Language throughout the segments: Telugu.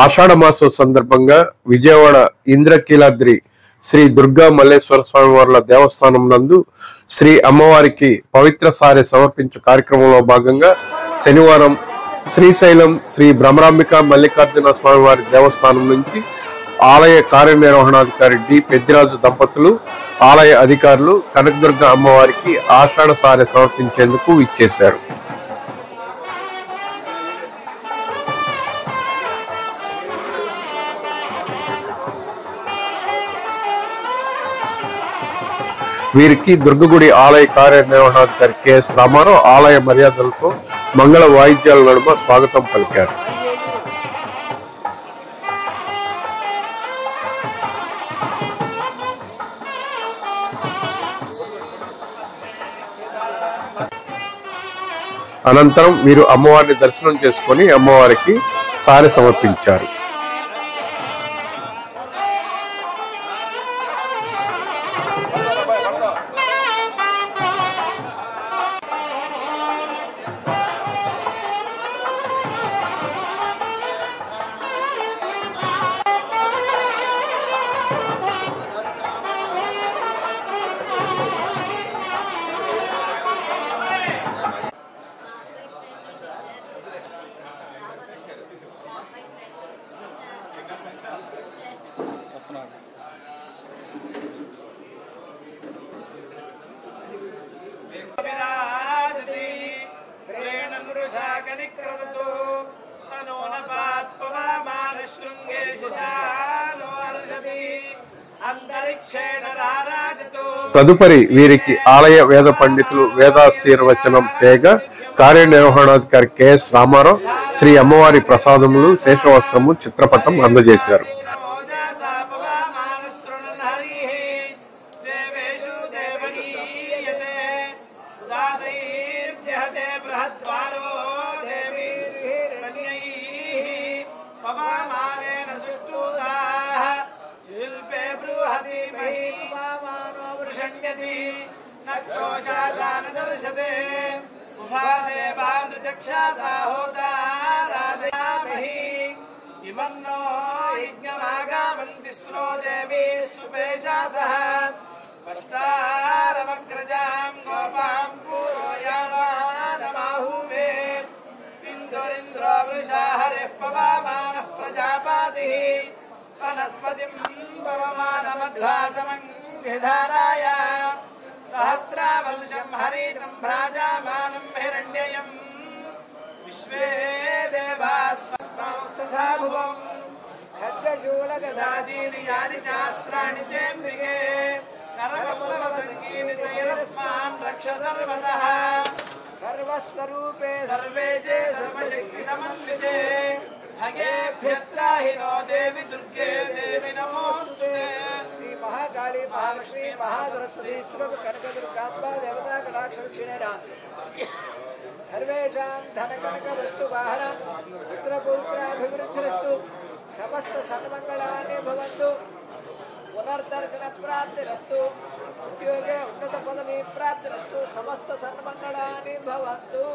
ఆషాఢమాసం సందర్భంగా విజయవాడ ఇంద్రకీలాద్రి శ్రీ దుర్గా మల్లేశ్వర స్వామి వార్ల దేవస్థానం నందు శ్రీ అమ్మవారికి పవిత్ర సారె సమర్పించే కార్యక్రమంలో భాగంగా శనివారం శ్రీశైలం శ్రీ భ్రమరాంబిక మల్లికార్జున స్వామివారి దేవస్థానం నుంచి ఆలయ కార్యనిర్వహణాధికారి డి పెద్దిరాజు దంపతులు ఆలయ అధికారులు కనకదుర్గ అమ్మవారికి ఆషాఢ సారె సమర్పించేందుకు ఇచ్చేశారు. వీరికి దుర్గగుడి ఆలయ కార్యనిర్వహణాధికారి కెఎస్ రామారావు ఆలయ మర్యాదలతో మంగళ వాయిద్యాల నడుమ స్వాగతం పలికారు. అనంతరం వీరు అమ్మవారిని దర్శనం చేసుకుని అమ్మవారికి సారె సమర్పించారు. తదుపరి వీరికి ఆలయ వేద పండితులు వేదాశీర్వచనం తేగ కార్యనిర్వహణాధికారి కెఎస్ రామారావు శ్రీ అమ్మవారి ప్రసాదములు శేషవస్త్రము చిత్రపటం అందజేశారు. सहस्रावल्शं हरितं भ्राजामानं हिरण्ययं विश्वे देवास्मस्तथा भुवं खड्गशूलगदादीनि यानि चास्त्राणि तेऽम्बिके करकमलवसङ्गीनि तैरस्मान् रक्ष सर्वतः सर्वस्वरूपे सर्वेशे सर्वशक्तिसमन्विते भगेभ्यस्त्राहि नो देवि दुर्गे देवि नमोऽस्तुते श्री महाकाली महालक्ष्मी महासरस्वती स्तुति कनकदुर्गाम्बा देवता कटाक्षलक्षणेन सर्वेषां धनकनक वस्तु वाहन पुत्रपुत्राभिवृद्धिरस्तु समस्त सन्मङ्गलानि भवन्तु पुनर्दर्शन प्राप्तिरस्तु उद्योगे उन्नत पदवी प्राप्तिरस्तु समस्त सन्मङ्गलानि भवन्तु.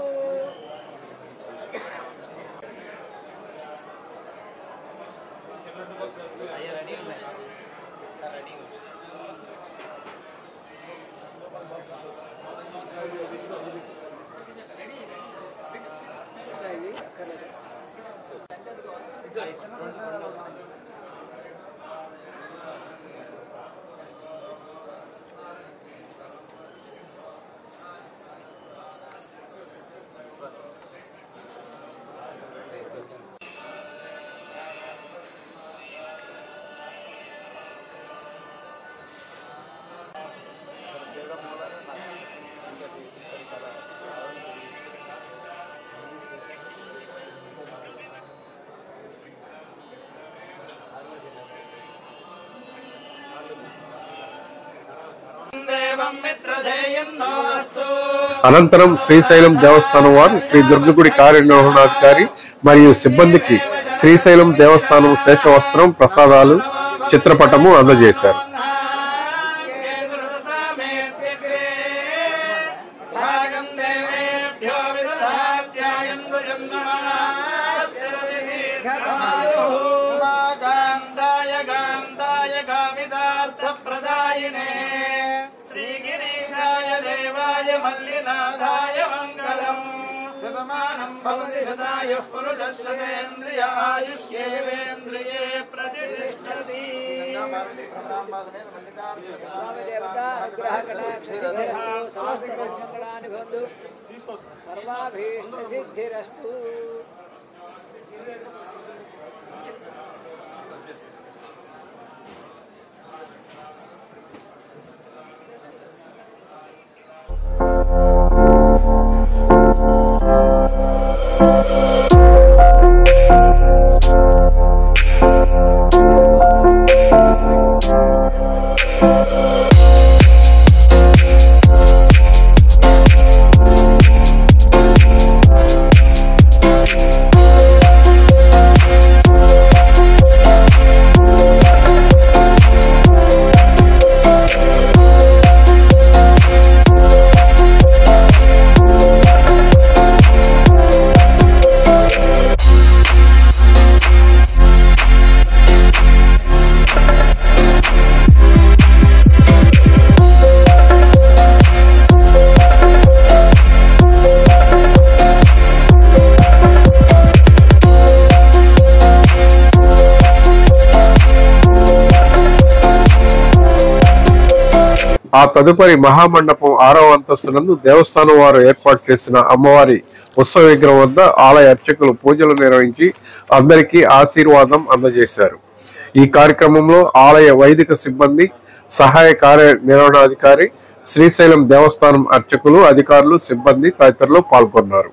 అనంతరం శ్రీశైలం దేవస్థానం వారు శ్రీ దుర్గగుడి కార్యనిర్వహణాధికారి మరియు సిబ్బందికి శ్రీశైలం దేవస్థానం శేషవస్త్రం ప్రసాదాలు చిత్రపటము అందజేశారు. భాగం దేవేభ్యో విదధాత్యాయన్ गान्धाय कामितार्थप्रदायिने श्रीगिरीशाय देवाय मल्लिनाथाय मङ्गलम् शतमानं भवति शतायुः पुरुषः शतेन्द्रियायुष्येवेन्द्रिये प्रतिष्ठति सर्वाभीष्टसिद्धिरस्तु। ఆ తదుపరి మహామండపం 6వ అంతస్తునందు దేవస్థానం వారు ఏర్పాటు చేసిన అమ్మవారి ఉత్సవ విగ్రహం వద్ద ఆలయ అర్చకులు పూజలు నిర్వహించి అందరికీ ఆశీర్వాదం అందజేశారు. ఈ కార్యక్రమంలో ఆలయ వైదిక సిబ్బంది, సహాయ కార్యనిర్వహణాధికారి, శ్రీశైలం దేవస్థానం అర్చకులు, అధికారులు, సిబ్బంది తదితరులు పాల్గొన్నారు.